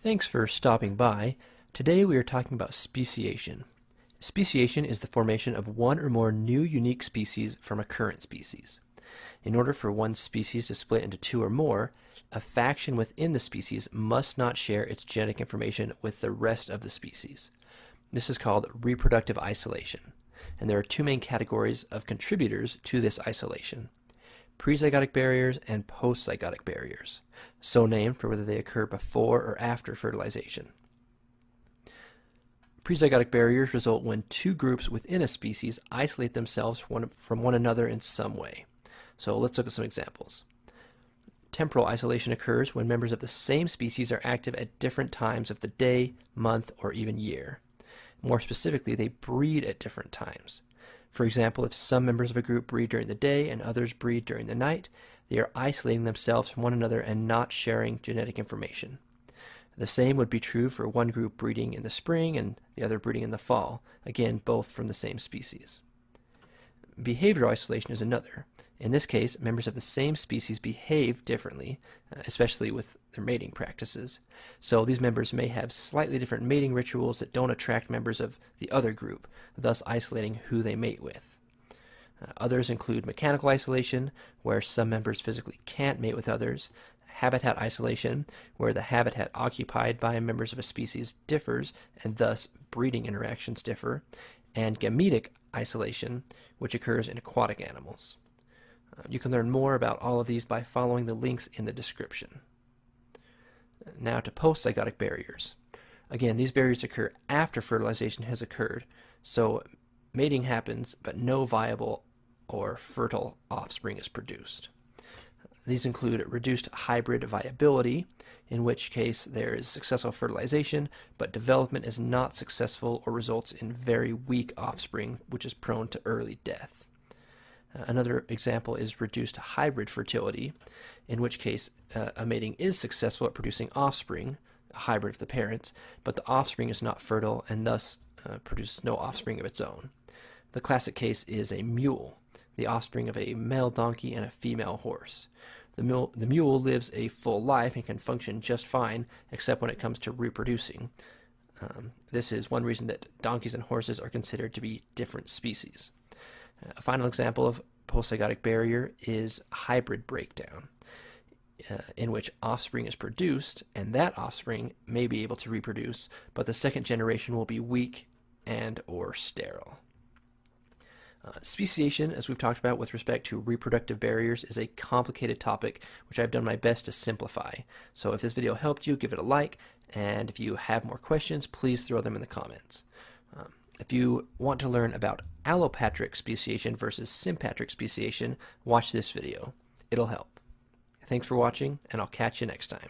Thanks for stopping by. Today we are talking about speciation. Speciation is the formation of one or more new unique species from a current species. In order for one species to split into two or more, a faction within the species must not share its genetic information with the rest of the species. This is called reproductive isolation, and there are two main categories of contributors to this isolation: prezygotic barriers and postzygotic barriers, so named for whether they occur before or after fertilization. Prezygotic barriers result when two groups within a species isolate themselves from one another in some way. So let's look at some examples. Temporal isolation occurs when members of the same species are active at different times of the day, month, or even year. More specifically, they breed at different times. For example, if some members of a group breed during the day and others breed during the night, they are isolating themselves from one another and not sharing genetic information. The same would be true for one group breeding in the spring and the other breeding in the fall, again, both from the same species. Behavioral isolation is another. In this case, members of the same species behave differently, especially with their mating practices. So these members may have slightly different mating rituals that don't attract members of the other group, thus isolating who they mate with. Others include mechanical isolation, where some members physically can't mate with others; habitat isolation, where the habitat occupied by members of a species differs and thus breeding interactions differ; and gametic isolation, which occurs in aquatic animals. You can learn more about all of these by following the links in the description. Now to postzygotic barriers. Again, these barriers occur after fertilization has occurred, so mating happens but no viable or fertile offspring is produced. These include reduced hybrid viability, in which case there is successful fertilization, but development is not successful or results in very weak offspring, which is prone to early death. Another example is reduced hybrid fertility, in which case a mating is successful at producing offspring, a hybrid of the parents, but the offspring is not fertile and thus produces no offspring of its own. The classic case is a mule, the offspring of a male donkey and a female horse. The mule lives a full life and can function just fine, except when it comes to reproducing. This is one reason that donkeys and horses are considered to be different species. A final example of postzygotic barrier is hybrid breakdown, in which offspring is produced, and that offspring may be able to reproduce, but the second generation will be weak and or sterile. Speciation, as we've talked about with respect to reproductive barriers, is a complicated topic which I've done my best to simplify. So if this video helped you, give it a like, and if you have more questions, please throw them in the comments. If you want to learn about allopatric speciation versus sympatric speciation, watch this video. It'll help. Thanks for watching, and I'll catch you next time.